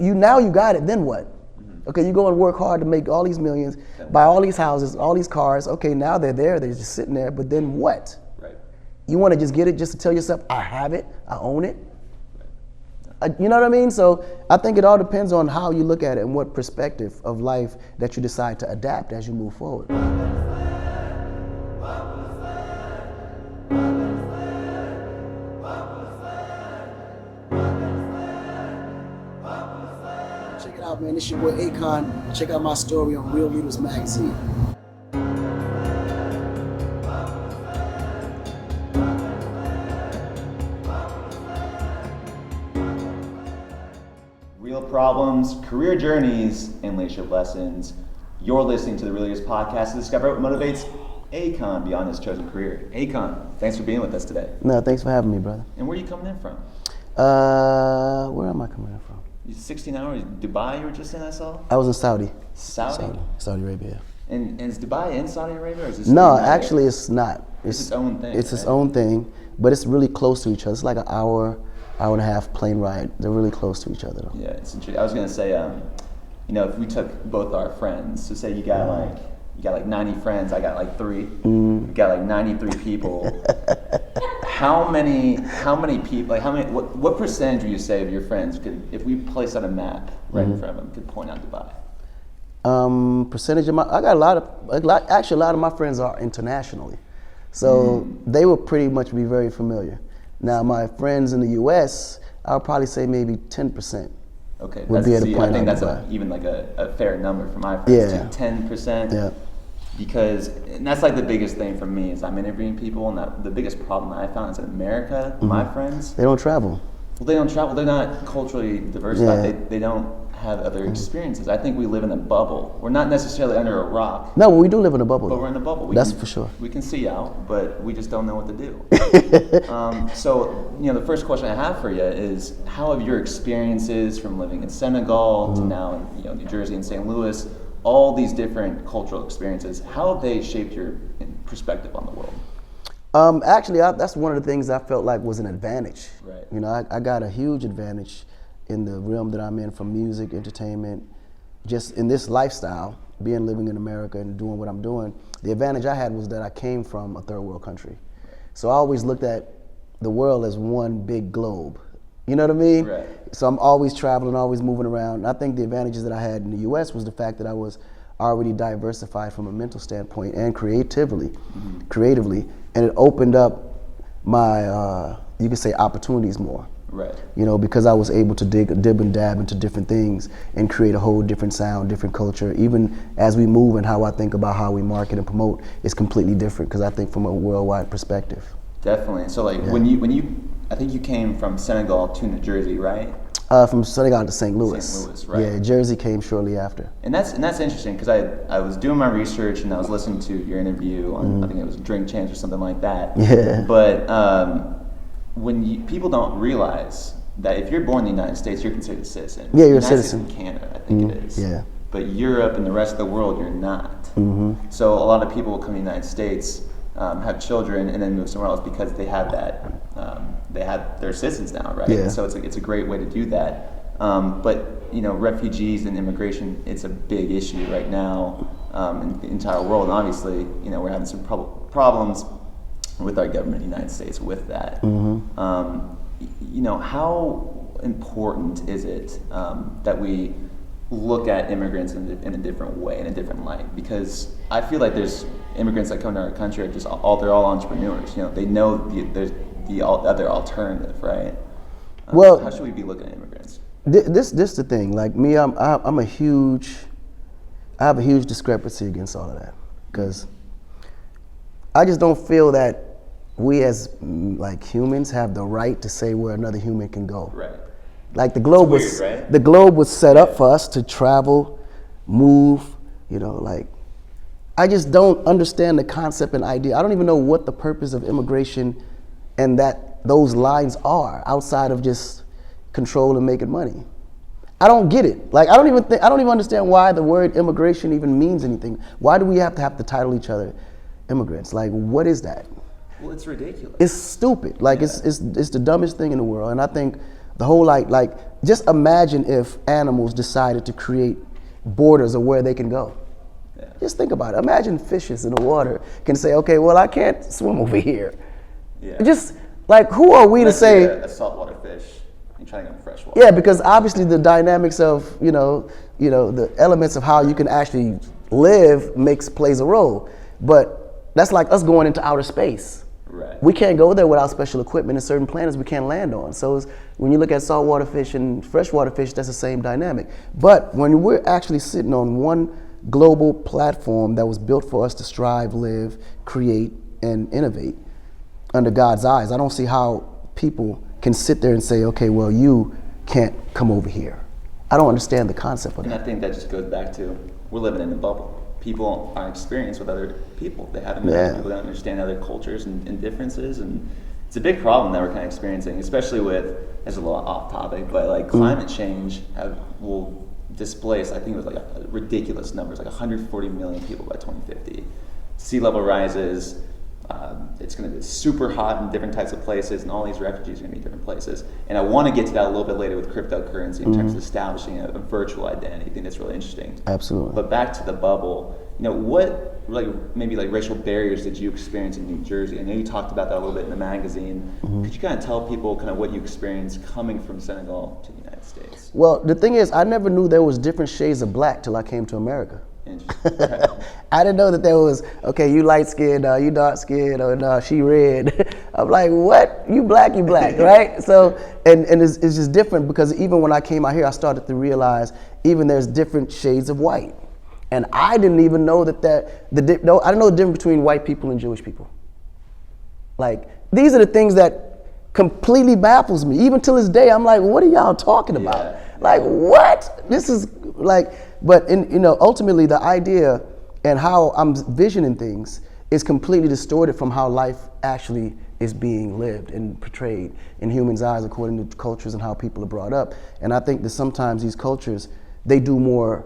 now you got it, then what? Okay, you go and work hard to make all these millions, buy all these houses, all these cars. Okay, now they're there, they're just sitting there, but then what? Right. You want to just get it just to tell yourself, I have it, I own it? You know what I mean? So I think it all depends on how you look at it and what perspective of life that you decide to adapt as you move forward. Check it out, man. This your boy Akon. Check out my story on Real Leaders Magazine. Real problems, career journeys, and leadership lessons. You're listening to the Real Leaders Podcast to discover what motivates Akon beyond his chosen career. Akon, thanks for being with us today. No, thanks for having me, brother. And where are you coming in from? Where am I coming in from? 16 hours, Dubai you were just saying I saw? I was in Saudi. Saudi Arabia. And is Dubai in Saudi Arabia or is this? No, actually it's not. It's its own thing. It's its own thing, but it's really close to each other. It's like an hour and a half plane ride. They're really close to each other though. Yeah, it's interesting. I was gonna say, if we took both our friends, so say you got like 90 friends, I got like 3. We got like 93 people. How many people? Like what percentage would you say of your friends could, if we place on a map right in front of them, could point out Dubai? Percentage of I got a lot of my friends are internationally, so they will pretty much be very familiar. Now my friends in the U.S., I'll probably say maybe 10%. Okay, would be at a point I think out that's Dubai. even like a fair number for my friends. Yeah. 10%. Yeah. Because, and that's like the biggest thing for me is I'm interviewing people, and the biggest problem that I found is in America, my friends. They don't travel. Well, they don't travel. They're not culturally diversified. Yeah. They don't have other experiences. I think we live in a bubble. We're not necessarily under a rock. No, we do live in a bubble. But we're in a bubble. That's for sure. We can see out, but we just don't know what to do. So, the first question I have for you is, how have your experiences from living in Senegal to now in New Jersey and St. Louis, all these different cultural experiences, how have they shaped your perspective on the world? Actually, that's one of the things I felt like was an advantage. Right. I got a huge advantage in the realm that I'm in, from music, entertainment, just in this lifestyle, living in America and doing what I'm doing. The advantage I had was that I came from a third world country. So I always looked at the world as one big globe. You know what I mean? Right. So I'm always traveling, always moving around. And I think the advantages that I had in the US was the fact that I was already diversified from a mental standpoint and creatively, and it opened up my, you could say, opportunities more. Right. Because I was able to dib and dab into different things and create a whole different sound, different culture. Even as we move and how I think about how we market and promote is completely different, because I think from a worldwide perspective. Definitely. So when you, I think you came from Senegal to New Jersey, right? From Senegal to St. Louis. St. Louis, right. Yeah, Jersey came shortly after. And that's interesting, because I was doing my research and I was listening to your interview on, I think it was Drink Champs or something like that. Yeah. But people don't realize that if you're born in the United States, you're considered a citizen. Yeah, you're a citizen. In Canada, I think it is. Yeah. But Europe and the rest of the world, you're not. So a lot of people come to the United States, have children, and then move somewhere else because they have that. They're citizens now, right? Yeah. So it's a great way to do that. But refugees and immigration, it's a big issue right now in the entire world. And obviously, we're having some problems with our government in the United States with that. How important is it that we look at immigrants in a different way, in a different light? Because I feel like there's immigrants that come to our country are they're all entrepreneurs. They know the other alternative, right? Well, how should we be looking at immigrants? This the thing. Like me, I have a huge discrepancy against all of that, because I just don't feel that we as humans have the right to say where another human can go. Right. Like the globe it's weird, right? The globe was set up for us to travel, move. I just don't understand the concept and idea. I don't even know what the purpose of immigration and those lines are, outside of just control and making money. I don't get it. I don't even understand why the word immigration even means anything. Why do we have to title each other immigrants? What is that? Well, it's ridiculous. It's stupid. It's the dumbest thing in the world. And I think the whole like just imagine if animals decided to create borders of where they can go. Yeah. Just think about it. Imagine fishes in the water can say, okay, well, I can't swim over here. Yeah. Just like, who are we Unless to say? you're a saltwater fish, you're trying to go freshwater. Yeah, because obviously the dynamics of, the elements of how you can actually live plays a role. But that's like us going into outer space. Right. We can't go there without special equipment, and certain planets we can't land on. So when you look at saltwater fish and freshwater fish, that's the same dynamic. But when we're actually sitting on one global platform that was built for us to strive, live, create, and innovate under God's eyes, I don't see how people can sit there and say, okay, well, you can't come over here. I don't understand the concept of And that. I think that just goes back to, we're living in a bubble. People aren't experienced with other people. They haven't met Yeah. people that understand other cultures and differences, and it's a big problem that we're kind of experiencing, especially with, as a little off topic, but like climate change will displace, I think it was like a ridiculous numbers, like 140 million people by 2050. Sea level rises, it's going to be super hot in different types of places, and all these refugees are going to be different places. And I want to get to that a little bit later with cryptocurrency in terms of establishing a virtual identity. I think that's really interesting. Absolutely. But back to the bubble, what maybe racial barriers did you experience in New Jersey? I know you talked about that a little bit in the magazine. Could you kind of tell people kind of what you experienced coming from Senegal to the United States? Well, the thing is, I never knew there was different shades of black till I came to America. Interesting. Okay. I didn't know that there was, okay, you light skinned, you dark skinned, or no, she red. I'm like, what? You black, right? So, and it's just different because even when I came out here, I started to realize even there's different shades of white. And I didn't even know I didn't know the difference between white people and Jewish people. Like, these are the things that completely baffles me. Even till this day, I'm like, what are y'all talking about? Yeah. Like, what? This is like, but ultimately the idea and how I'm visioning things is completely distorted from how life actually is being lived and portrayed in humans' eyes according to cultures and how people are brought up. And I think that sometimes these cultures, they do more,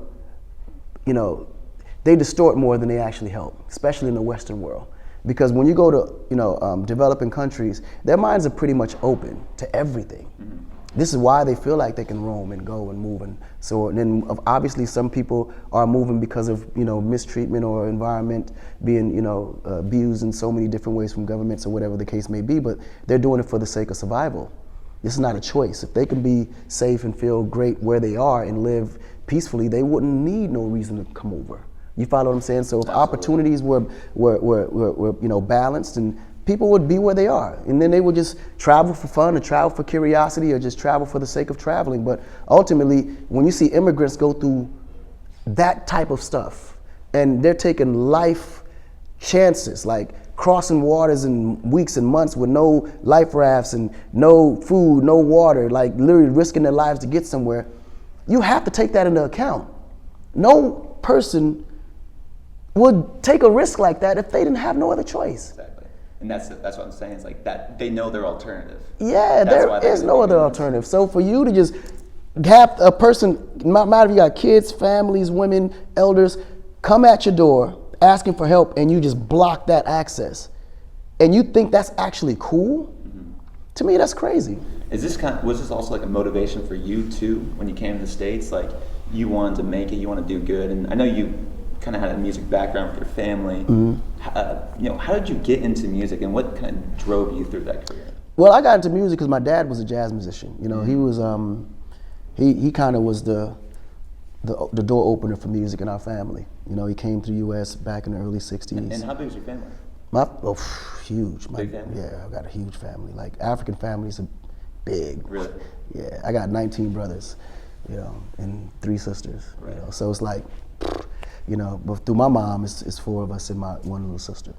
they distort more than they actually help, especially in the Western world. Because when you go to, developing countries, their minds are pretty much open to everything. Mm-hmm. This is why they feel like they can roam and go and move. And so then obviously some people are moving because of, mistreatment or environment being, abused in so many different ways from governments or whatever the case may be, but they're doing it for the sake of survival. This is not a choice. If they can be safe and feel great where they are and live peacefully, they wouldn't need no reason to come over. You follow what I'm saying? So if opportunities were balanced, and people would be where they are, and then they would just travel for fun or travel for curiosity or just travel for the sake of traveling. But ultimately, when you see immigrants go through that type of stuff and they're taking life chances, like crossing waters in weeks and months with no life rafts and no food, no water, like literally risking their lives to get somewhere, you have to take that into account. No person would take a risk like that if they didn't have no other choice. Exactly. And that's what I'm saying. It's like that they know their alternative. Yeah, there is no other alternative. So for you to just have a person, no matter if you got kids, families, women, elders, come at your door asking for help, and you just block that access, and you think that's actually cool? Mm-hmm. To me, that's crazy. Was this also like a motivation for you too when you came to the States? Like you wanted to make it, you want to do good, and I know you kind of had a music background with your family. Mm-hmm. How did you get into music, and what kind of drove you through that career? Well, I got into music because my dad was a jazz musician. Mm-hmm. He was he kind of was the door opener for music in our family. He came to the U.S. back in the early '60s. And how big is your family? Huge. Big family? Yeah, I've got a huge family. Like African families are big. Really? Yeah, I got 19 brothers, and 3 sisters. Right. So it's like, but through my mom, it's 4 of us and my one little sister.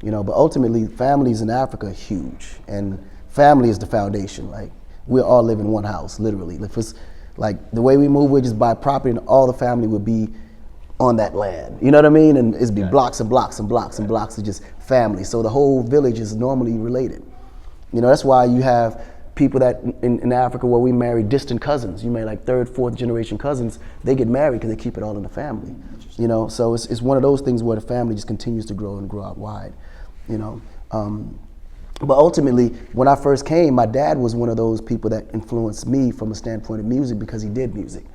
But ultimately, families in Africa are huge, and family is the foundation. Like we all live in one house, literally. If it's like the way we move, we just buy property, and all the family would be on that land. You know what I mean? And it'd be blocks and blocks and blocks and blocks of just family. So the whole village is normally related. That's why you have people that in Africa where we marry distant cousins. You marry like 3rd, 4th generation cousins. They get married because they keep it all in the family. So it's one of those things where the family just continues to grow and grow out wide. But ultimately, when I first came, my dad was one of those people that influenced me from a standpoint of music because he did music.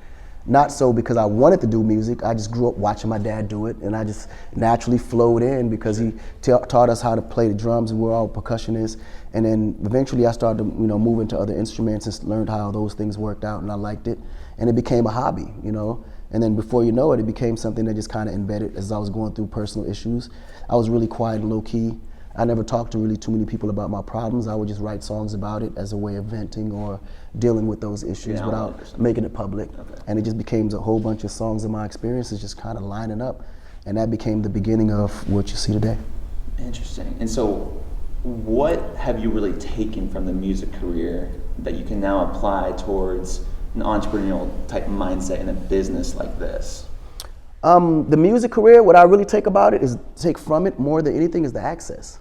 Not so because I wanted to do music. I just grew up watching my dad do it, and I just naturally flowed in because he taught us how to play the drums, and we're all percussionists. And then eventually I started to move into other instruments and learned how those things worked out, and I liked it. And it became a hobby, And then before you know it, it became something that just kind of embedded as I was going through personal issues. I was really quiet and low key. I never talked to really too many people about my problems. I would just write songs about it as a way of venting or dealing with those issues without making it public. Okay. And it just became a whole bunch of songs of my experiences just kind of lining up. And that became the beginning of what you see today. Interesting. And so what have you really taken from the music career that you can now apply towards an entrepreneurial type mindset in a business like this? The music career, what I really take from it more than anything is the access.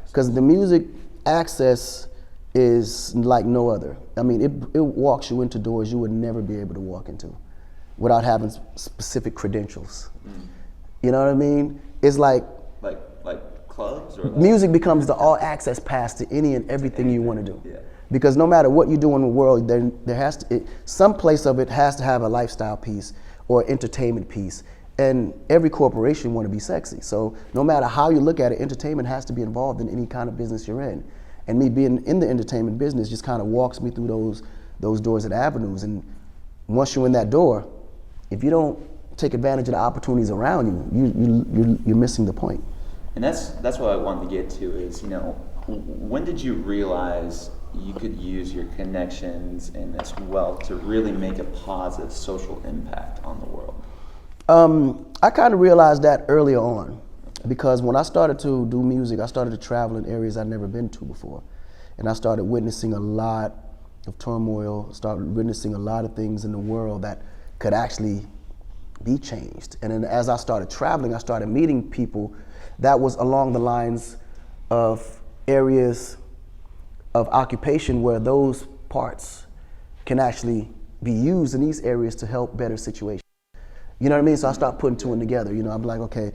Because the music access is like no other. I mean, it walks you into doors you would never be able to walk into without having specific credentials. You know what I mean? It's like clubs? Or music becomes the all access pass to any and everything you want to do. Yeah. Because no matter what you do in the world, there has to, some place of it has to have a lifestyle piece or entertainment piece. And every corporation want to be sexy. So no matter how you look at it, entertainment has to be involved in any kind of business you're in. And me being in the entertainment business just kind of walks me through those doors and avenues. And once you're in that door, if you don't take advantage of the opportunities around you, you're missing the point. And that's what I wanted to get to is, when did you realize you could use your connections and this wealth to really make a positive social impact on the world? I kind of realized that earlier on because when I started to do music, I started to travel in areas I'd never been to before. And I started witnessing a lot of turmoil, started witnessing a lot of things in the world that could actually be changed. And then as I started traveling, I started meeting people that was along the lines of areas of occupation where those parts can actually be used in these areas to help better situations. You know what I mean? So I start putting two and together. I'm like, okay,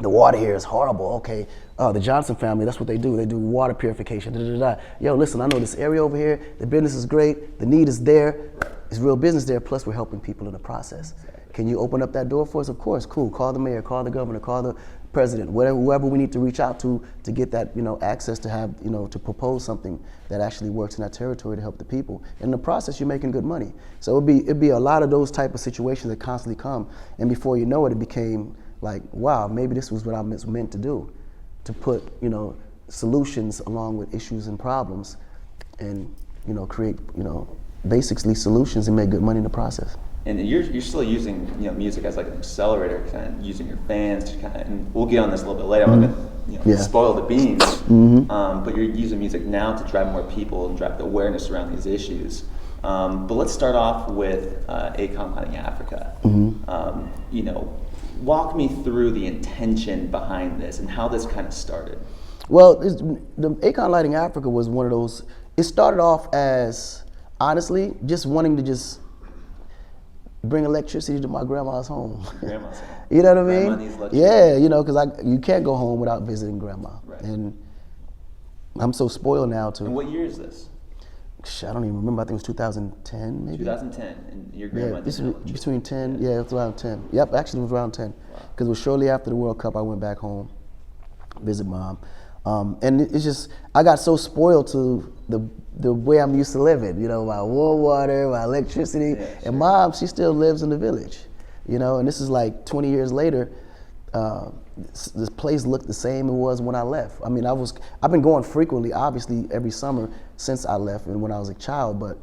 the water here is horrible. Okay, the Johnson family, that's what they do. They do water purification. Da, da, da. Yo, listen, I know this area over here. The business is great. The need is there. It's real business there. Plus, we're helping people in the process. Can you open up that door for us? Of course, cool. Call the mayor, call the governor, call the president, whoever we need to reach out to get that access to have to propose something that actually works in that territory to help the people. In the process, you're making good money. So it'd be a lot of those type of situations that constantly come, and before you know it, it became like, wow, maybe this was what I was meant to do, to put solutions along with issues and problems, and create basically solutions and make good money in the process. And you're still using music as like an accelerator, kind of using your fans to kind of, and we'll get on this a little bit later. I'm not gonna spoil the beans, but you're using music now to drive more people and drive the awareness around these issues. But let's start off with Akon Lighting Africa. Walk me through the intention behind this and how this kind of started. Well, the Akon Lighting Africa was one of those. It started off as honestly just wanting to just bring electricity to my grandma's home. Grandma's home. You know what I mean? Grandma needs electricity. Yeah, because you can't go home without visiting grandma. Right. And I'm so spoiled now too. And what year is this? I don't even remember. I think it was 2010, maybe. 2010, and your grandma didn't between 10. Yeah, it was around 10. Yep, actually it was around 10. Because it was shortly after the World Cup. I went back home, visit mom, and it's just I got so spoiled to the way I'm used to living. My warm water, my electricity, and mom, she still lives in the village. And this is like 20 years later. This place looked the same it was when I left. I mean, I've been going frequently, obviously every summer since I left and when I was a child, but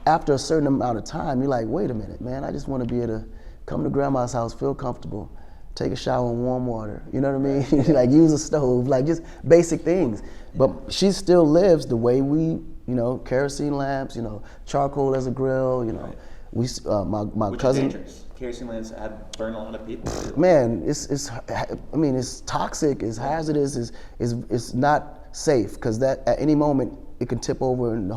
after a certain amount of time, you're like, wait a minute, man, I just want to be able to come to grandma's house, feel comfortable, take a shower in warm water, you know what I mean? Like use a stove, like just basic things. But she still lives the way we, kerosene lamps, charcoal as a grill, we, my Which cousin. Is dangerous. Kerosene lamps burn a lot of people. Man, it's toxic, it's hazardous, it's not safe because that at any moment it can tip over and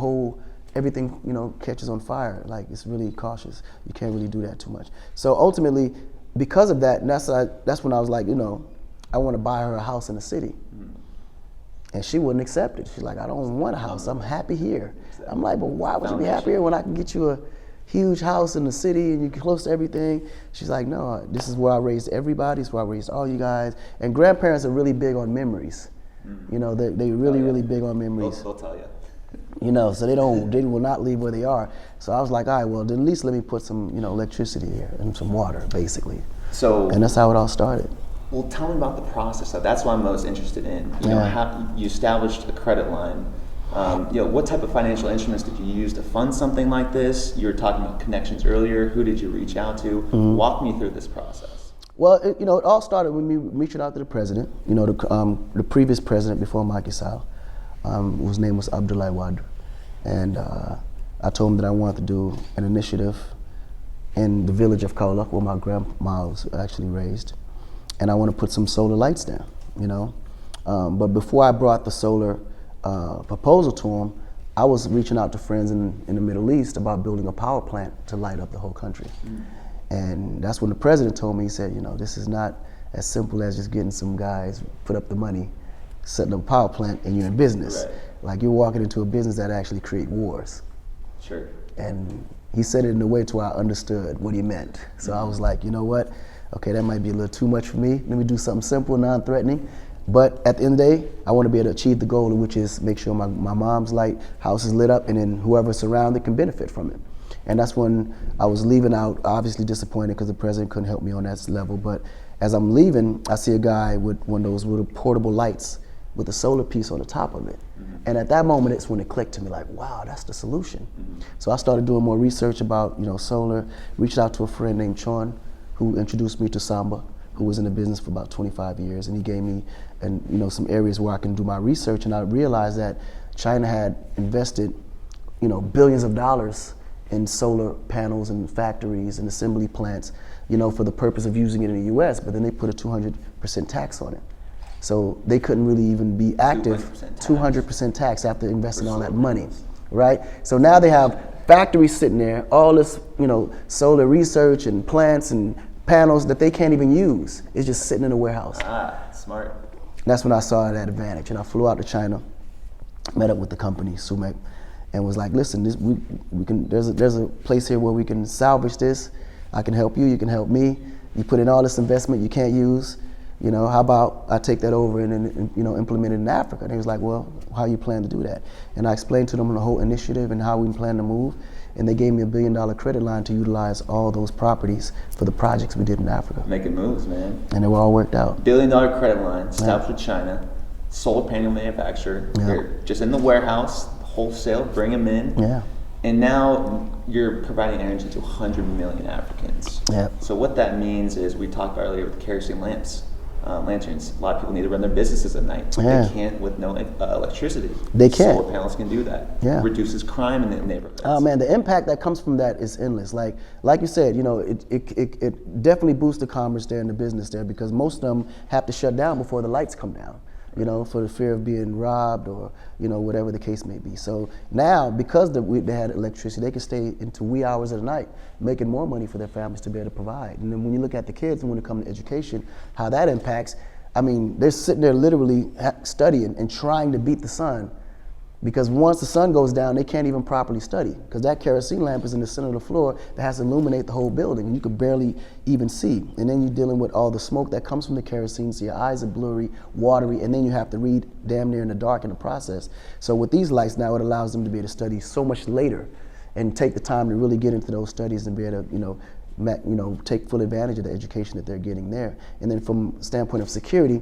everything catches on fire. Like it's really cautious. You can't really do that too much. So ultimately, because of that, and that's when I was like, I want to buy her a house in the city. And she wouldn't accept it. She's like, I don't want a house. I'm happy here. I'm like, but why would you be happy here when I can get you a huge house in the city and you're close to everything? She's like, no, this is where I raised everybody. It's where I raised all you guys. And grandparents are really big on memories. You know, they really, really big on memories. They'll tell you. You know, so they will not leave where they are. So I was like, all right, well, then at least let me put some, you know, electricity here and some water, basically. So, and that's how it all started. Well, tell me about the process. That's what I'm most interested in. You know, how you established a credit line. You know, what type of financial instruments did you use to fund something like this? You were talking about connections earlier. Who did you reach out to? Walk me through this process. Well, it all started with me reaching out to the president. You know, the previous president before Macky Sall, whose name was Abdoulaye Wade. And I told him that I wanted to do an initiative in the village of Kaolack, where my grandma was actually raised. And I want to put some solar lights down, you know. But before I brought the solar proposal to him, I was reaching out to friends in the Middle East about building a power plant to light up the whole country. And that's when the president told me, he said, you know, this is not as simple as just getting some guys put up the money, setting up a power plant, and you're in business. Right. Like, you're walking into a business that actually create wars. Sure. And he said it in a way to where I understood what he meant. So I was like, you know what? Okay, that might be a little too much for me. Let me do something simple, non-threatening. But at the end of the day, I want to be able to achieve the goal, which is make sure my mom's house is lit up, and then whoever's surrounded can benefit from it. And that's when I was leaving out, obviously disappointed because the president couldn't help me on that level. But as I'm leaving, I see a guy with one of those little portable lights with a solar piece on the top of it. And at that moment, it's when it clicked to me, like, wow, that's the solution. So I started doing more research about, you know, solar, reached out to a friend named Chon, who introduced me to Samba, who was in the business for about 25 years. And he gave me, you know, some areas where I can do my research. And I realized that China had invested, you know, billions of dollars in solar panels and factories and assembly plants, you know, for the purpose of using it in the US, but then they put a 200% tax on it. So they couldn't really even be active. 200% tax after investing all that money, right? So now they have factories sitting there, all this, you know, solar research and plants and panels that they can't even use. It's just sitting in a warehouse. Smart. That's when I saw that advantage, and I flew out to China, met up with the company, Sumek, and was like, listen, we can. There's a place here where we can salvage this. I can help you. You can help me. You put in all this investment you can't use. You know, how about I take that over and then, you know, implement it in Africa? And he was like, well, how you plan to do that? And I explained to them the whole initiative and how we plan to move. And they gave me $1 billion credit line to utilize all those properties for the projects we did in Africa. Making moves, man. And they were all worked out. $1 billion credit line, established with China, solar panel manufacturer. You're just in the warehouse, wholesale, bring them in. Yeah. And now you're providing energy to 100 million Africans. Yeah. So what that means is, we talked about earlier with kerosene lamps. Lanterns. A lot of people need to run their businesses at night. Yeah. They can't with no electricity. They can't. Solar panels can do that. Yeah. Reduces crime in the neighborhoods. Oh man, the impact that comes from that is endless. Like you said, you know, it definitely boosts the commerce there and the business there, because most of them have to shut down before the lights come down, you know, for the fear of being robbed or, you know, whatever the case may be. So now, because they had electricity, they can stay into wee hours of the night, making more money for their families to be able to provide. And then when you look at the kids and when it comes to education, how that impacts, I mean, they're sitting there literally studying and trying to beat the sun, because once the sun goes down, they can't even properly study, because that kerosene lamp is in the center of the floor that has to illuminate the whole building, and you could barely even see. And then you're dealing with all the smoke that comes from the kerosene, so your eyes are blurry, watery, and then you have to read damn near in the dark in the process. So with these lights now, it allows them to be able to study so much later and take the time to really get into those studies and be able to, you know, take full advantage of the education that they're getting there. And then from the standpoint of security,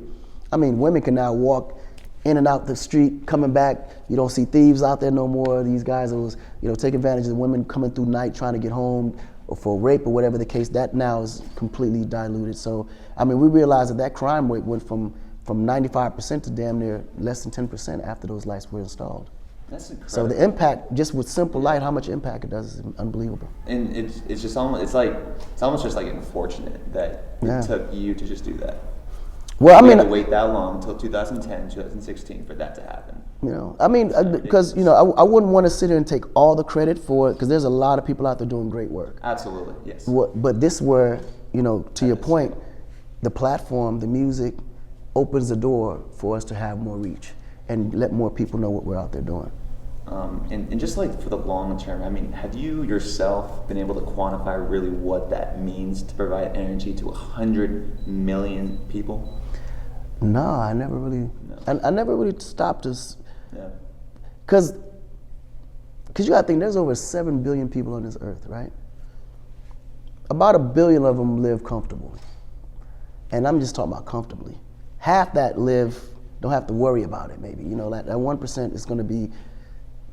I mean, women can now walk in and out the street, coming back. You don't see thieves out there no more. These guys that was, you know, take advantage of the women coming through night trying to get home, or for rape or whatever the case. That now is completely diluted. So, I mean, we realized that crime rate went from 95% to damn near less than 10% after those lights were installed. That's incredible. So the impact, just with simple light, how much impact it does is unbelievable. And it's just almost, it's almost just like unfortunate that it took you to just do that. Well, I mean, had to wait that long until 2010, 2016 for that to happen. You know, I mean, because you know, I wouldn't want to sit here and take all the credit for it, because there's a lot of people out there doing great work. Absolutely, yes. But this where, you know, to your point, the platform, the music, opens the door for us to have more reach. and let more people know what we're out there doing. And just like for the long term, I mean, have you yourself been able to quantify really what that means to provide energy to 100 million people? No, I never really. No. I never really stopped us. Yeah. Because you gotta think, there's over 7 billion people on this earth, right? About 1 billion of them live comfortably. And I'm just talking about comfortably. Half that don't have to worry about it, maybe. You know, that 1% is gonna be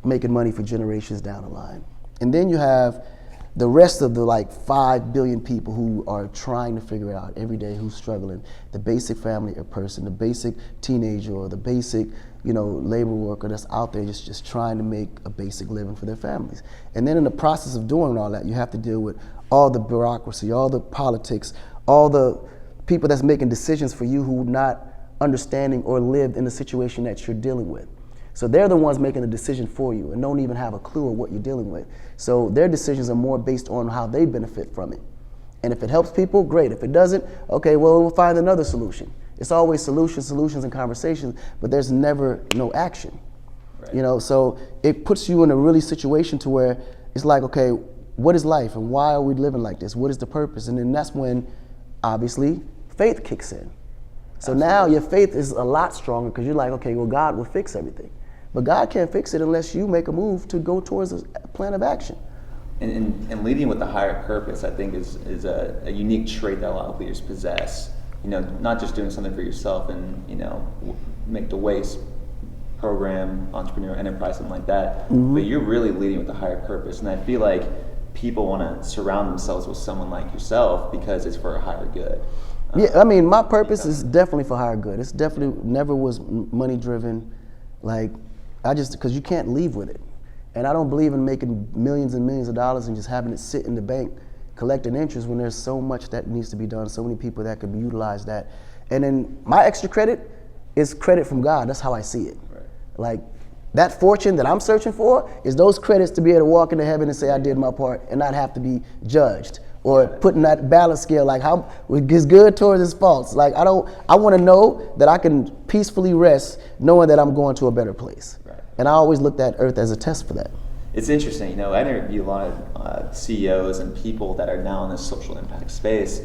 making money for generations down the line. And then you have the rest of the 5 billion people who are trying to figure it out every day, who's struggling. The basic family person, the basic teenager, or the basic, labor worker that's out there just trying to make a basic living for their families. And then in the process of doing all that, you have to deal with all the bureaucracy, all the politics, all the people that's making decisions for you who not understanding or lived in the situation that you're dealing with. So they're the ones making the decision for you and don't even have a clue of what you're dealing with. So their decisions are more based on how they benefit from it. And if it helps people, great. If it doesn't, okay, well, we'll find another solution. It's always solutions, and conversations, but there's never no action. Right. So it puts you in a really situation to where it's like, okay, what is life and why are we living like this? What is the purpose? And then that's when, obviously, faith kicks in. So Absolutely. Now your faith is a lot stronger because you're like, okay, well, God will fix everything. But God can't fix it unless you make a move to go towards a plan of action. And leading with a higher purpose, I think, is a unique trait that a lot of leaders possess. Not just doing something for yourself and, make the waste program, entrepreneur, enterprise, something like that. Mm-hmm. But you're really leading with a higher purpose. And I feel like people want to surround themselves with someone like yourself because it's for a higher good. Yeah, I mean, my purpose is definitely for higher good. It's definitely never was money driven. Because you can't leave with it. And I don't believe in making millions and millions of dollars and just having it sit in the bank collecting interest when there's so much that needs to be done, so many people that could utilize that. And then my extra credit is credit from God. That's how I see it. Right. That fortune that I'm searching for is those credits to be able to walk into heaven and say I did my part and not have to be judged. Or putting that balance scale, how it's good towards its faults. I want to know that I can peacefully rest knowing that I'm going to a better place. Right. And I always looked at Earth as a test for that. It's interesting, I interview a lot of CEOs and people that are now in this social impact space,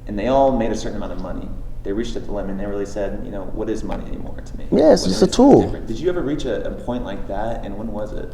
and they all made a certain amount of money. They reached at the limit and they really said, what is money anymore to me? Yeah, it's just a tool. Different. Did you ever reach a point like that, and when was it?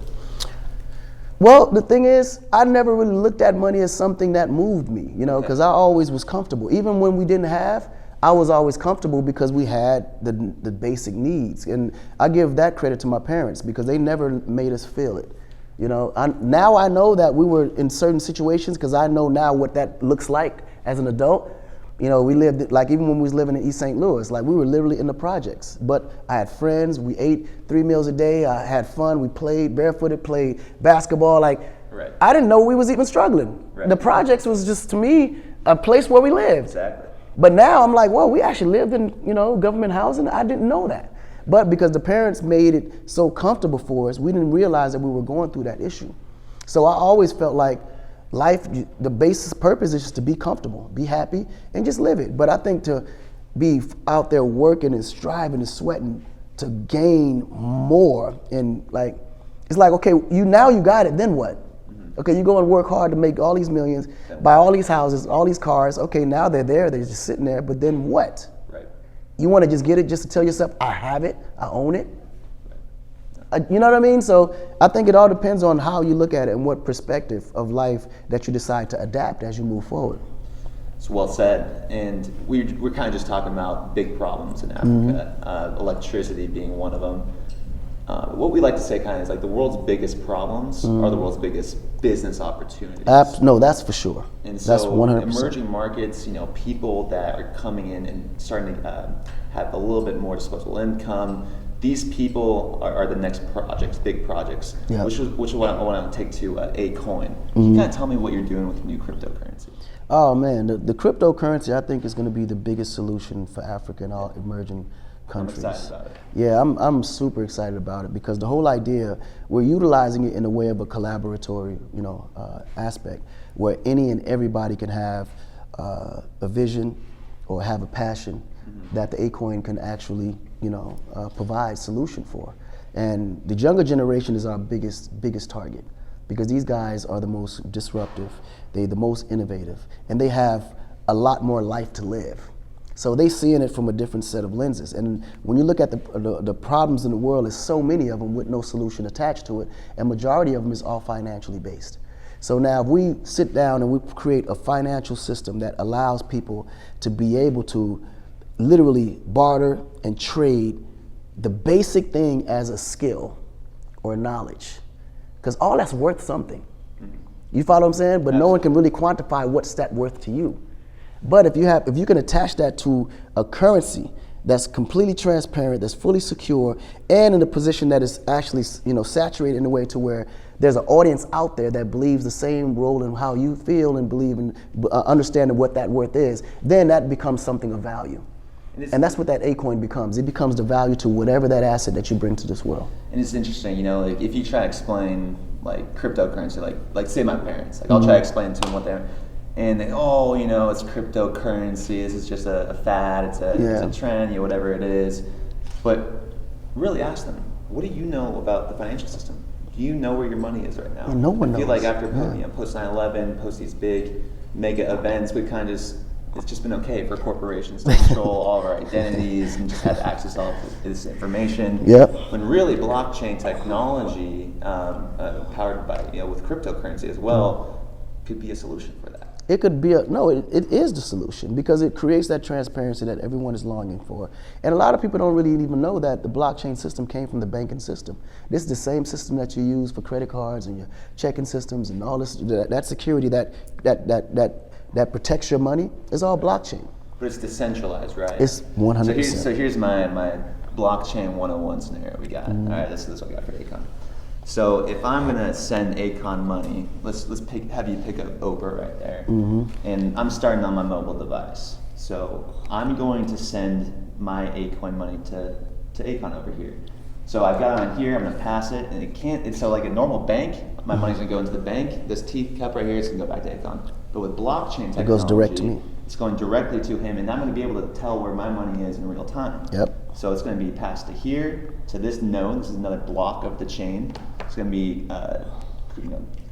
Well, the thing is, I never really looked at money as something that moved me, because I always was comfortable. Even when we didn't have, I was always comfortable because we had the basic needs. And I give that credit to my parents because they never made us feel it. Now I know that we were in certain situations because I know now what that looks like as an adult. We lived, even when we was living in East St. Louis, we were literally in the projects. But I had friends, we ate 3 meals a day, I had fun, we played barefooted, played basketball. Right. I didn't know we was even struggling. Right. The projects was just, to me, a place where we lived. Exactly. But now I'm like, well, we actually lived in, government housing. I didn't know that. But because the parents made it so comfortable for us, we didn't realize that we were going through that issue. So I always felt like life, the basis purpose is just to be comfortable, be happy, and just live it. But I think to be out there working and striving and sweating to gain more and it's like, okay, you got it, then what? Mm-hmm. Okay, you go and work hard to make all these millions, buy all these houses, all these cars. Okay, now they're there, they're just sitting there, but then what? Right. You want to just get it just to tell yourself, I have it, I own it? You know what I mean? So I think it all depends on how you look at it and what perspective of life that you decide to adapt as you move forward. It's well said. And we're kind of just talking about big problems in Africa, electricity being one of them. What we like to say kind of is the world's biggest problems are the world's biggest business opportunities. No, that's for sure. And so that's 100%. Emerging markets, people that are coming in and starting to have a little bit more disposable income, these people are the next projects, big projects, which is what I want to take to Akoin. Can you kind of tell me what you're doing with the new cryptocurrency? Oh man, the cryptocurrency I think is going to be the biggest solution for Africa and all emerging countries. I'm excited about it. Yeah, I'm super excited about it because the whole idea, we're utilizing it in a way of a collaboratory, aspect where any and everybody can have a vision or have a passion that the Akoin can actually provide solution for. And the younger generation is our biggest target, because these guys are the most disruptive, they're the most innovative, and they have a lot more life to live. So they seeing it from a different set of lenses. And when you look at the problems in the world, there's so many of them with no solution attached to it, and majority of them is all financially based. So now if we sit down and we create a financial system that allows people to be able to literally barter and trade the basic thing as a skill or knowledge, because all that's worth something. You follow what I'm saying? But no one can really quantify what's that worth to you. But if you can attach that to a currency that's completely transparent, that's fully secure, and in a position that is actually saturated in a way to where there's an audience out there that believes the same role in how you feel and believe in understanding what that worth is, then that becomes something of value. And that's what that Akoin becomes. It becomes the value to whatever that asset that you bring to this world. And it's interesting, like if you try to explain like cryptocurrency, like say my parents, like I'll try to explain to them what they're, and they, it's cryptocurrency, this is just a fad, it's a trend, whatever it is. But really ask them, what do you know about the financial system? Do you know where your money is right now? Yeah, no one I feel knows. like after post 9/11, post these big mega events, we kind of it's just been okay for corporations to control all of our identities and just have access to all of this information. Yep. When really blockchain technology, powered by with cryptocurrency as well, could be a solution for that. It could be it is the solution, because it creates that transparency that everyone is longing for. And a lot of people don't really even know that the blockchain system came from the banking system. This is the same system that you use for credit cards and your checking systems and all this, that security that protects your money is all blockchain. But it's decentralized, right? It's 100%. So here's my blockchain 101 scenario we got. All right, this is what we got for Akon. So if I'm gonna send Akon money, let's have you pick up Oprah right there, and I'm starting on my mobile device. So I'm going to send my Akoin money to Akon over here. So I've got it on here, I'm gonna pass it, and it can't, it's so like a normal bank, my money's gonna go into the bank, this teeth cup right here is gonna go back to Akon. But with blockchain technology, it goes direct to me. It's going directly to him, and I'm gonna be able to tell where my money is in real time. Yep. So it's gonna be passed to here, to this node, this is another block of the chain. It's gonna be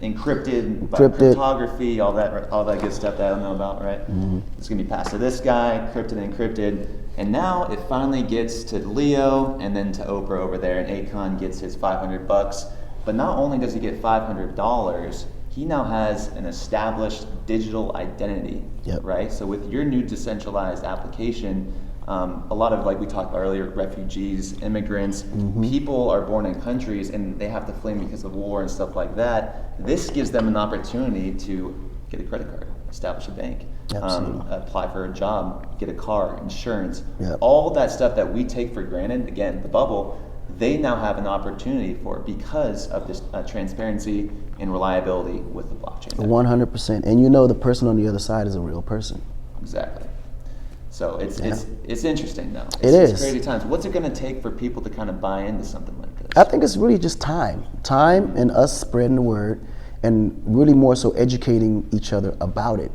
encrypted by cryptography, all that good stuff that I don't know about, right? It's gonna be passed to this guy, encrypted, and now it finally gets to Leo and then to Oprah over there, and Akon gets his $500. But not only does he get $500, he now has an established digital identity, right? So with your new decentralized application, a lot of, like we talked about earlier, refugees, immigrants, people are born in countries and they have to flee because of war and stuff like that. This gives them an opportunity to get a credit card, establish a bank, apply for a job, get a car, insurance, all that stuff that we take for granted, again, the bubble, they now have an opportunity for it because of this transparency and reliability with the blockchain. 100%. And the person on the other side is a real person. Exactly. So it's interesting though. It's crazy times. What's it going to take for people to kind of buy into something like this? I think it's really just time and us spreading the word, and really more so educating each other about it.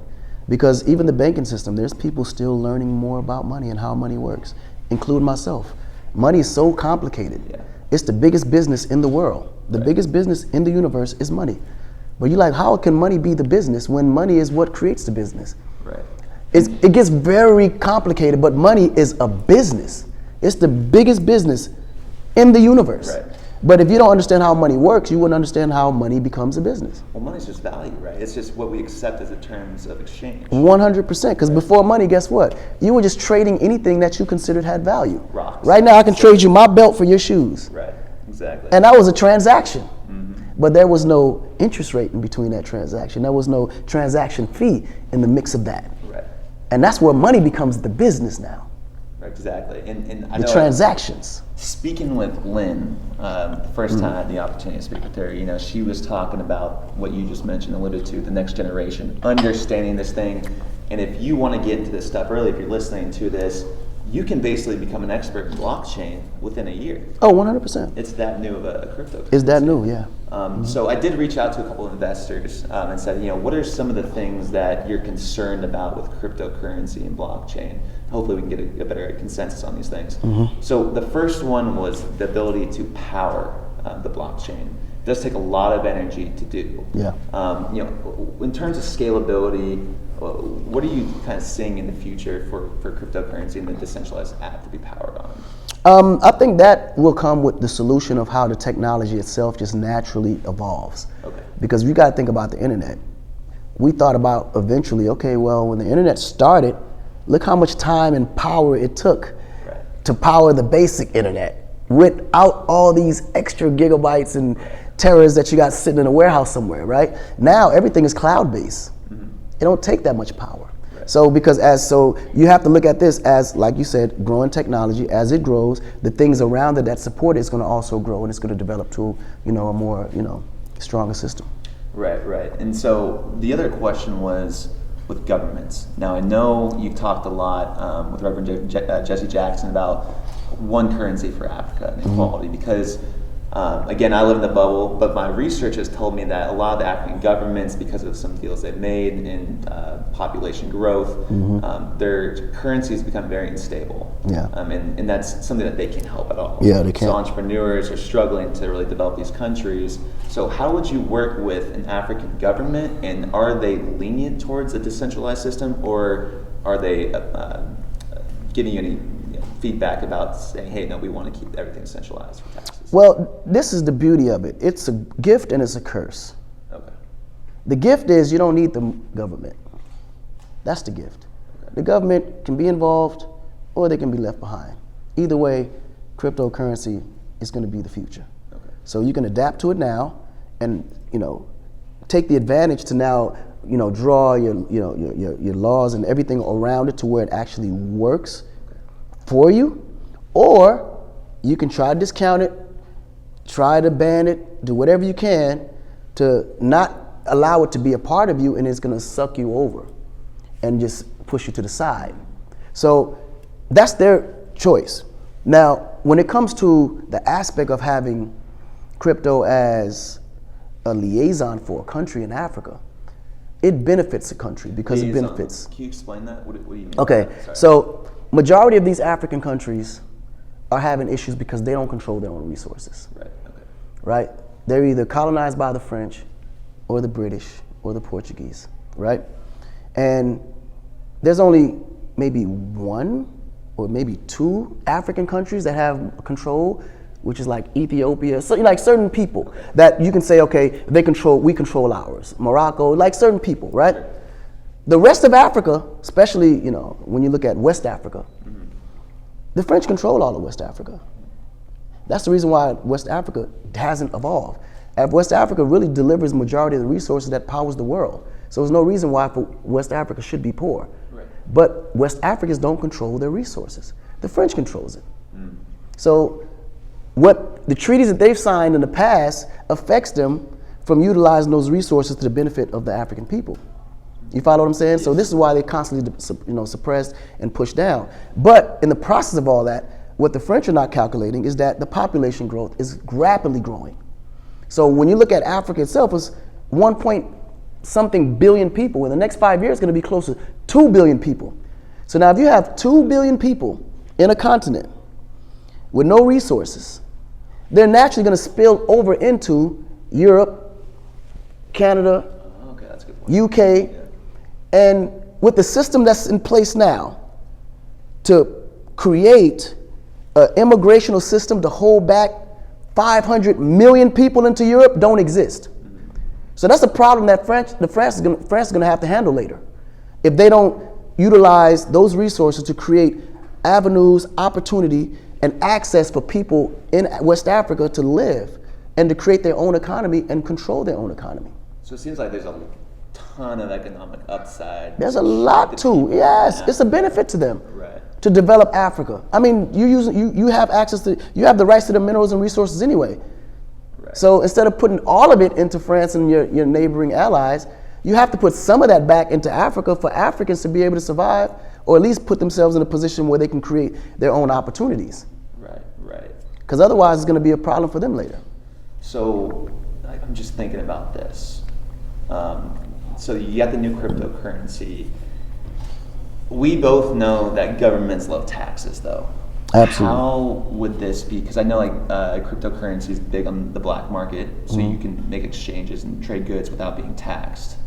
Because even the banking system, there's people still learning more about money and how money works, including myself. Money is so complicated. Yeah. It's the biggest business in the world. The biggest business in the universe is money. But you're like, how can money be the business when money is what creates the business? Right. It gets very complicated, but money is a business. It's the biggest business in the universe. Right. But if you don't understand how money works, you wouldn't understand how money becomes a business. Well, money's just value, right? It's just what we accept as the terms of exchange. 100%, because before money, guess what? You were just trading anything that you considered had value. Rocks. Right now, I can trade you my belt for your shoes. Right, exactly. And that was a transaction. But there was no interest rate in between that transaction. There was no transaction fee in the mix of that. Right. And that's where money becomes the business now. Exactly. And I the know transactions. Speaking with Lynn, the first time I had the opportunity to speak with her, she was talking about what you just mentioned, alluded to, the next generation, understanding this thing. And if you want to get into this stuff early, if you're listening to this, you can basically become an expert in blockchain within a year. Oh, 100%. It's that new of a cryptocurrency. It's that new, yeah. So I did reach out to a couple of investors and said, what are some of the things that you're concerned about with cryptocurrency and blockchain? Hopefully we can get a better consensus on these things. So the first one was the ability to power the blockchain. It does take a lot of energy to do. Yeah. In terms of scalability, what are you kind of seeing in the future for cryptocurrency and the decentralized app to be powered on? I think that will come with the solution of how the technology itself just naturally evolves. Okay. Because you got to think about the internet. We thought about eventually, okay, well, when the internet started, look how much time and power it took to power the basic internet without all these extra gigabytes and terras that you got sitting in a warehouse somewhere, right? Now everything is cloud-based. It don't take that much power. So so you have to look at this as, like you said, growing technology. As it grows, the things around it that support it is going to also grow, and it's going to develop to a more stronger system. Right. And so the other question was with governments. Now I know you've talked a lot with Reverend Jesse Jackson about one currency for Africa and equality, because again, I live in the bubble, but my research has told me that a lot of the African governments, because of some deals they've made in population growth, their currency has become very unstable. Yeah. And that's something that they can't help at all. Yeah, they can't. So entrepreneurs are struggling to really develop these countries. So how would you work with an African government, and are they lenient towards a decentralized system, or are they giving you any feedback about saying, hey, no, we want to keep everything centralized for taxes? Well, this is the beauty of it. It's a gift and it's a curse. Okay. The gift is you don't need the government. That's the gift. Okay. The government can be involved or they can be left behind. Either way, cryptocurrency is going to be the future. Okay. So you can adapt to it now and, take the advantage to now, draw your laws and everything around it to where it actually works for you, or you can try to discount it, try to ban it, do whatever you can to not allow it to be a part of you, and it's going to suck you over and just push you to the side. So that's their choice. Now, when it comes to the aspect of having crypto as a liaison for a country in Africa, it benefits the country because it benefits. Can you explain that? What do you mean? Okay, so majority of these African countries are having issues because they don't control their own resources. Right. Okay. Right? They're either colonized by the French or the British or the Portuguese, right? And there's only maybe one or maybe two African countries that have control, which is like Ethiopia, so like certain people that you can say, okay, we control ours. Morocco, like certain people, right? Sure. The rest of Africa, especially, when you look at West Africa, the French control all of West Africa. That's the reason why West Africa hasn't evolved. West Africa really delivers the majority of the resources that powers the world. So there's no reason why West Africa should be poor. Right. But West Africans don't control their resources. The French controls it. So what the treaties that they've signed in the past affects them from utilizing those resources to the benefit of the African people. You follow what I'm saying? Yes. So this is why they constantly, suppressed and pushed down. But in the process of all that, what the French are not calculating is that the population growth is rapidly growing. So when you look at Africa itself, it's 1-point-something billion people. In the next 5 years, it's going to be close to 2 billion people. So now if you have 2 billion people in a continent with no resources, they're naturally going to spill over into Europe, Canada, okay, that's a good point. UK, yeah. And with the system that's in place now to create an immigrational system to hold back 500 million people into Europe don't exist. So that's a problem that France is going to have to handle later if they don't utilize those resources to create avenues, opportunity, and access for people in West Africa to live and to create their own economy and control their own economy. So it seems like there's a ton of economic upside. There's a lot too. Yes, it's a benefit to them. Right. To develop Africa. I mean, you have access to, you have the rights to the minerals and resources anyway. Right. So instead of putting all of it into France and your neighboring allies, You have to put some of that back into Africa for Africans to be able to survive, or at least put themselves in a position where they can create their own opportunities. Right. Because otherwise it's going to be a problem for them later. So I'm just thinking about this. So you got the new cryptocurrency. We both know that governments love taxes, though. Absolutely. How would this be? Because I know cryptocurrency is big on the black market, so you can make exchanges and trade goods without being taxed.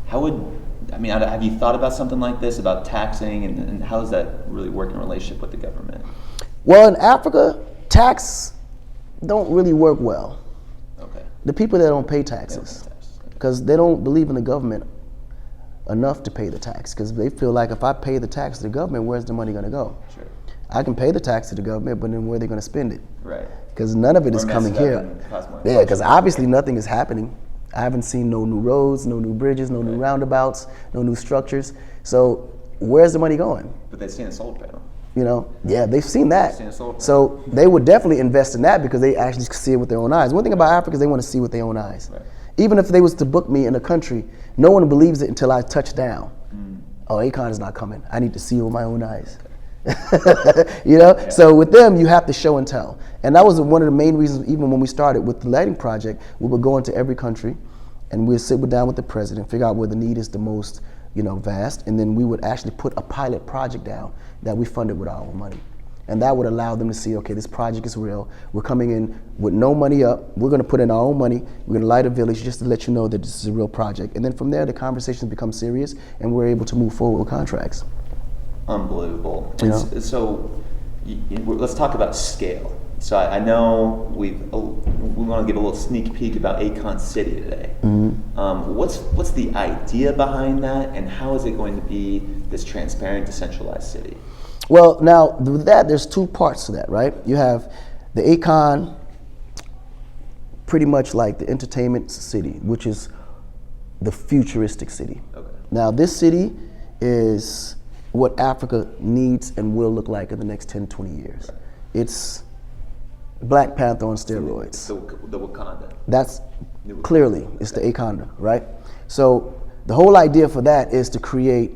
Have you thought about something like this, about taxing, and how does that really work in relationship with the government? Well, in Africa, tax don't really work well. Okay. The people that don't pay taxes, because they don't believe in the government enough to pay the tax, because they feel like if I pay the tax to the government, where's the money going to go? Sure. I can pay the tax to the government, but then where are they going to spend it? Right. Because none of it is coming here. Yeah, because obviously nothing is happening. I haven't seen no new roads, no new bridges, no new roundabouts, no new structures. So where's the money going? But they've seen a solar panel. Yeah, they've seen that. Seen a solar panel. So they would definitely invest in that because they actually see it with their own eyes. One thing about Africa is they want to see with their own eyes. Right. Even if they was to book me in a country, no one believes it until I touch down. Oh, Akon is not coming. I need to see it with my own eyes. So with them you have to show and tell, and that was one of the main reasons. Even when we started with the lighting project, we would go into every country and we'd sit down with the president, figure out where the need is the most vast, and then we would actually put a pilot project down that we funded with our own money, and that would allow them to see, okay, this project is real, we're coming in with no money up, we're going to put in our own money, we're going to light a village just to let you know that this is a real project, and then from there the conversations become serious and we're able to move forward with contracts. Unbelievable. So let's talk about scale. So I know we want to give a little sneak peek about Akon City today. What's the idea behind that, and how is it going to be this transparent, decentralized city? Well, now with that, there's two parts to that, right? You have the Akon, pretty much like the entertainment city, which is the futuristic city. Okay. Now this city is what Africa needs and will look like in the next 10, 20 years. Right. It's Black Panther on steroids. The Wakanda. That's clearly, it's the Akon, right? So the whole idea for that is to create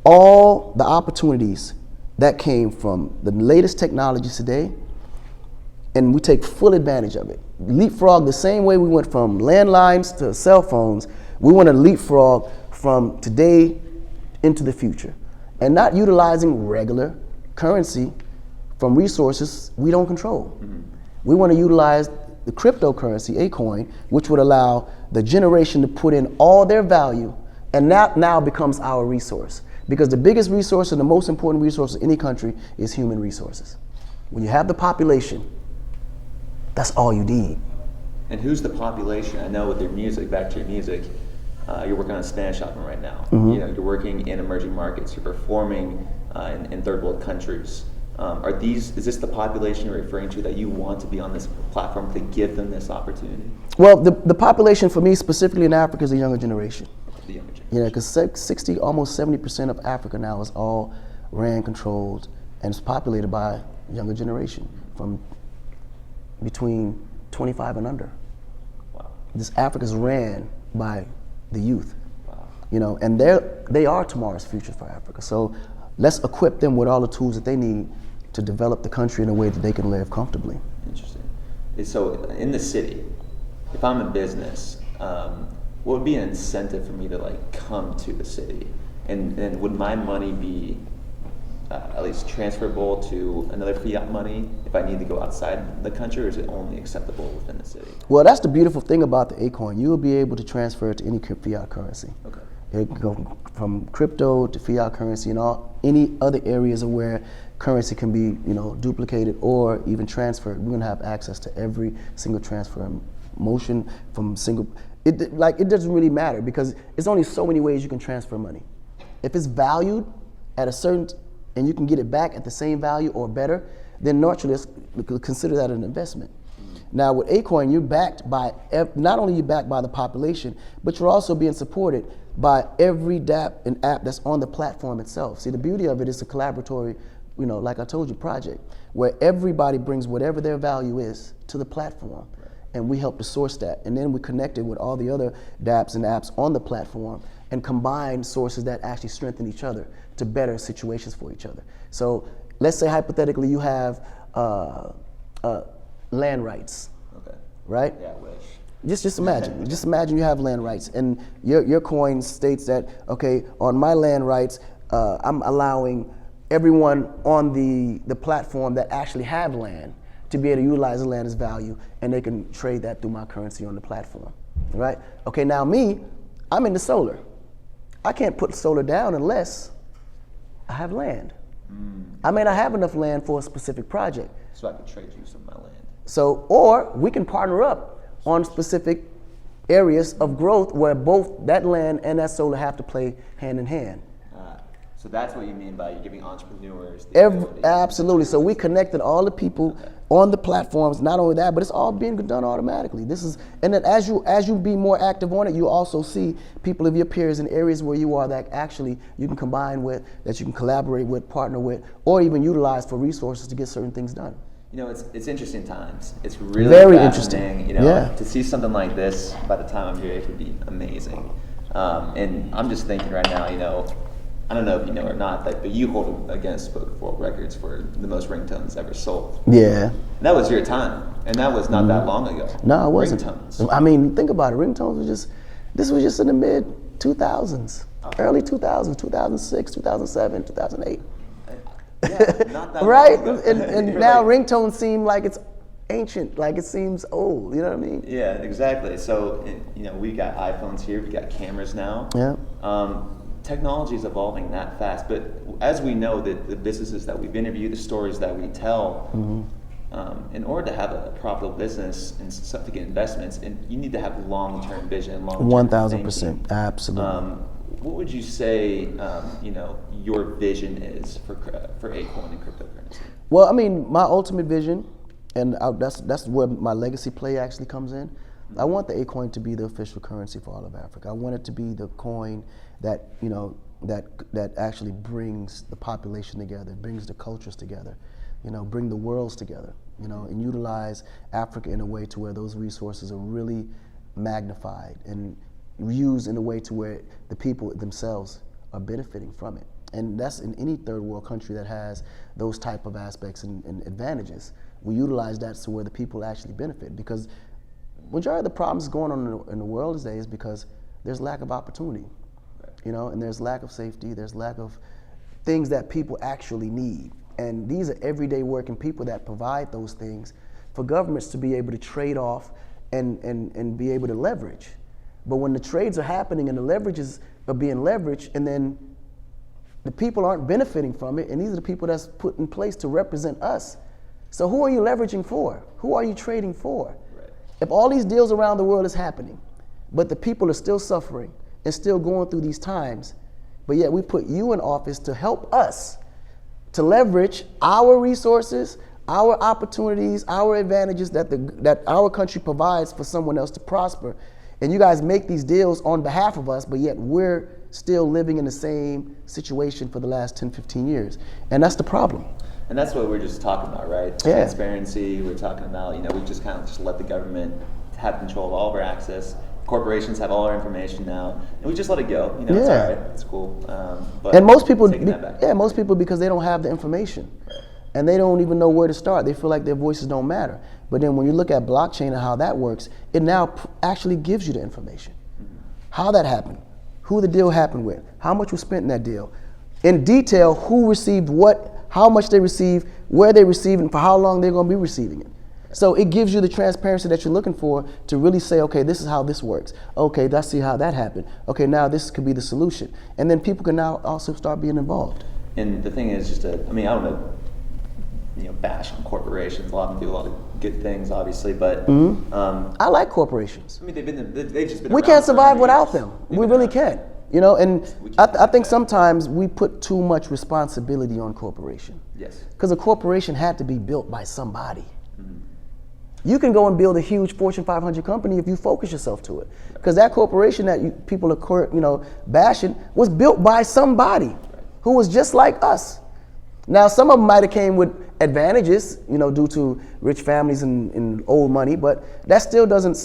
all the opportunities that came from the latest technologies today, and we take full advantage of it. Leapfrog the same way we went from landlines to cell phones, we want to leapfrog from today into the future, and not utilizing regular currency from resources we don't control. We want to utilize the cryptocurrency, Akoin, which would allow the generation to put in all their value, and that now becomes our resource. Because the biggest resource and the most important resource in any country is human resources. When you have the population, that's all you need. And who's the population? I know with your music, back to your music, you're working on a Spanish album right now. You're working in emerging markets. You're performing in third world countries. Is this the population you're referring to that you want to be on this platform to give them this opportunity? Well, the population for me specifically in Africa is the younger generation. The younger generation. Because almost 70% of Africa now is all ran controlled and it's populated by younger generation from between 25 and under. Wow. This Africa's ran by the youth. Wow. And they are tomorrow's future for Africa. So let's equip them with all the tools that they need to develop the country in a way that they can live comfortably. Interesting. So in the city, if I'm in business, what would be an incentive for me to come to the city? And would my money be at least transferable to another fiat money if I need to go outside the country, or is it only acceptable within the city? Well, that's the beautiful thing about the Akoin. You will be able to transfer it to any fiat currency. Okay. It can go from crypto to fiat currency and any other areas of where currency can be, duplicated or even transferred. We're gonna have access to every single transfer motion from single. It doesn't really matter because it's only so many ways you can transfer money. If it's valued at a certain, and you can get it back at the same value or better, then naturally consider that an investment. Now with Akoin, you're backed by, not only you're backed by the population, but you're also being supported by every dApp and app that's on the platform itself. See, the beauty of it is a collaboratory, like I told you, project, where everybody brings whatever their value is to the platform. and we help to source that. And then we connect it with all the other dApps and apps on the platform and combine sources that actually strengthen each other to better situations for each other. So let's say hypothetically you have land rights, Okay. right? Yeah, I wish. Just imagine you have land rights, and your coin states that, okay, on my land rights, I'm allowing everyone on the platform that actually have land to be able to utilize the land as value, and they can trade that through my currency on the platform, right? Okay, now me, I'm into solar. I can't put solar down unless I have land. I may not have enough land for a specific project. So I could trade you some of my land. So, or we can partner up on specific areas of growth where both that land and that solar have to play hand in hand. So that's what you mean by giving entrepreneurs the ability. Absolutely. So we connected all the people on the platforms. Not only that, but it's all being done automatically. And then as you be more active on it, you also see people of your peers in areas where you are that actually you can combine with, that you can collaborate with, partner with, or even utilize for resources to get certain things done. You know, it's interesting times. It's really very fascinating. interesting. You know, Yeah. to see something like this by the time I'm here, it would be amazing. And I'm just thinking right now, you know, I don't know if you know or not, but you hold a Guinness Book of World Records for the most ringtones ever sold. Yeah. And that was your time, and that was not that long ago. No, it wasn't. Ringtones. I mean, think about it. Ringtones this was just in the mid 2000s, early 2000s, 2006, 2007, 2008. Yeah, not that right? long ago. And You're now like- ringtones seem like it's ancient, like it seems old. You know what I mean? Yeah, exactly. So, you know, we got iPhones here, we got cameras now. Yeah. Technology is evolving that fast, but as we know, the businesses that we've interviewed, the stories that we tell, in order to have a profitable business and to get investments, and you need to have long-term vision, long-term 1000%, thinking. absolutely. What would you say, you know, your vision is for Akoin and cryptocurrency? Well, I mean, my ultimate vision, and that's where my legacy play actually comes in. I want the Akoin to be the official currency for all of Africa. I want it to be the coin that, you know, that actually brings the population together, brings the cultures together, you know, bring the worlds together, you know, and utilize Africa in a way to where those resources are really magnified and used in a way to where the people themselves are benefiting from it. And that's in any third world country that has those type of aspects and advantages. We utilize that to where the people actually benefit, because majority of the problems going on in the world today is because there's lack of opportunity, you know, and there's lack of safety, there's lack of things that people actually need. And these are everyday working people that provide those things for governments to be able to trade off and be able to leverage. But when the trades are happening and the leverages are being leveraged, and then the people aren't benefiting from it, and these are the people that's put in place to represent us. So who are you leveraging for? Who are you trading for? Right. If all these deals around the world is happening, but the people are still suffering and still going through these times, but yet we put you in office to help us to leverage our resources, our opportunities, our advantages that our country provides for someone else to prosper. And you guys make these deals on behalf of us, but yet we're still living in the same situation for the last 10, 15 years. And that's the problem. And that's what we're just talking about, right? Yeah. Transparency. We're talking about, you know, we just kind of just let the government have control of all of our access. Corporations have all our information now, and we just let it go. You know, it's all right. It's cool. But and most people, most people, because they don't have the information, right, and they don't even know where to start. They feel like their voices don't matter. But then when you look at blockchain and how that works, it now actually gives you the information. Mm-hmm. How that happened, who the deal happened with, how much was spent in that deal, in detail, who received what, how much they received, where they received, and for how long they're going to be receiving it. So it gives you the transparency that you're looking for to really say, okay, this is how this works. Okay, let's see how that happened. Okay, now this could be the solution. And then people can now also start being involved. And the thing is I don't know, bash on corporations. A lot of them do a lot of good things, obviously, but I like corporations. I mean, they've just been. We can't survive without them. We really can't. You know, and I think sometimes we put too much responsibility on corporation. Yes. Because a corporation had to be built by somebody. You can go and build a huge Fortune 500 company if you focus yourself to it. Because that corporation that people are, bashing was built by somebody who was just like us. Now, some of them might have came with advantages, due to rich families and old money, but that still doesn't,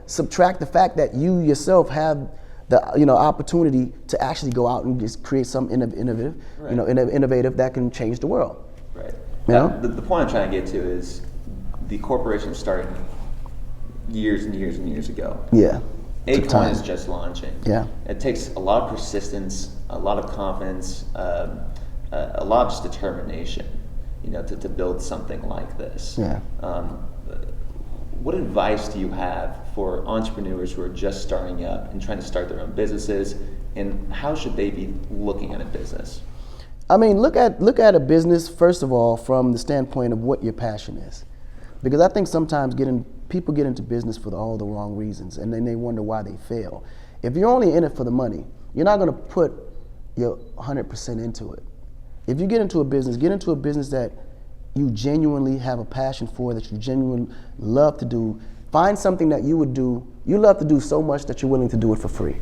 subtract the fact that you yourself have the, opportunity to actually go out and just create something innovative, innovative that can change the world. Right. You know? The point I'm trying to get to is the corporation started years and years and years ago. Yeah. Akoin is just launching. Yeah. It takes a lot of persistence, a lot of confidence, a lot of just determination, to build something like this. Yeah. What advice do you have for entrepreneurs who are just starting up and trying to start their own businesses, and how should they be looking at a business? I mean, look at a business, first of all, from the standpoint of what your passion is. Because I think sometimes people get into business for all the wrong reasons, and then they wonder why they fail. If you're only in it for the money, you're not going to put your 100% into it. If you get into a business that you genuinely have a passion for, that you genuinely love to do. Find something that you love to do so much that you're willing to do it for free.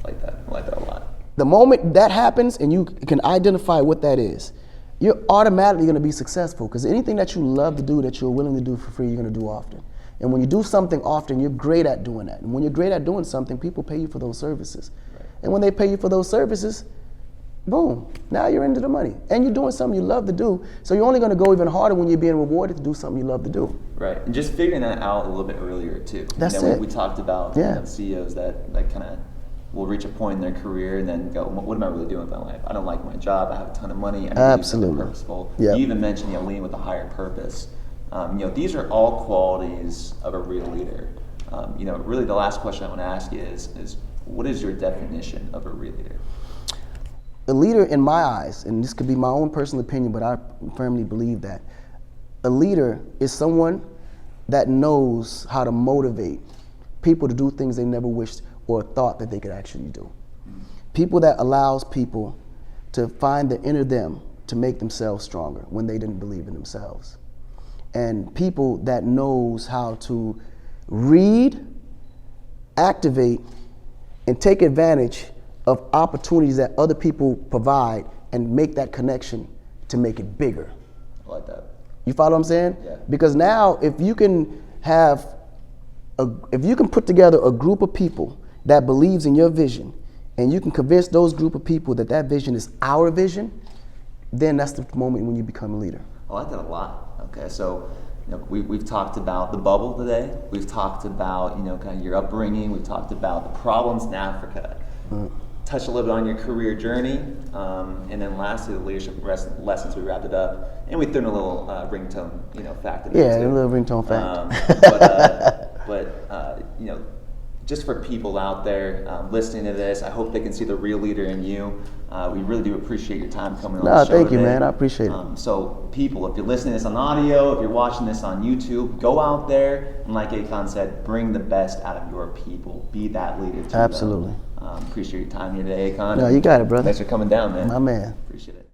I like that a lot. The moment that happens and you can identify what that is, you're automatically going to be successful, because anything that you love to do, that you're willing to do for free, you're going to do often. And when you do something often, you're great at doing that. And when you're great at doing something, people pay you for those services. Right. And when they pay you for those services, boom, now you're into the money. And you're doing something you love to do, so you're only going to go even harder when you're being rewarded to do something you love to do. Right, and just figuring that out a little bit earlier too. That's it. We talked about CEOs that kind of will reach a point in their career and then go, what am I really doing with my life? I don't like my job, I have a ton of money, I need to do something purposeful. Yep. You even mentioned leading with a higher purpose. These are all qualities of a real leader. Really the last question I want to ask you is what is your definition of a real leader? A leader, in my eyes, and this could be my own personal opinion, but I firmly believe that a leader is someone that knows how to motivate people to do things they never wished or thought that they could actually do. People that allows people to find the inner them to make themselves stronger when they didn't believe in themselves. And people that knows how to read, activate, and take advantage of opportunities that other people provide and make that connection to make it bigger. I like that. You follow what I'm saying? Yeah. Because now if you can put together a group of people that believes in your vision, and you can convince those group of people that that vision is our vision, then that's the moment when you become a leader. I like that a lot. Okay, so we've talked about the bubble today. We've talked about kind of your upbringing. We've talked about the problems in Africa. Touch a little bit on your career journey, and then lastly the leadership lessons. We wrapped it up, and we threw in a little ringtone, fact in there too. A little ringtone fact. But just for people out there listening to this, I hope they can see the real leader in you. We really do appreciate your time coming on the show thank today. you, man. I appreciate it. So people, if you're listening to this on audio, if you're watching this on YouTube, go out there and, like Akon said, bring the best out of your people. Be that leader to Absolutely. them. Appreciate your time here today, Akon. No, you got it, brother. Thanks for coming down, man. My man. Appreciate it.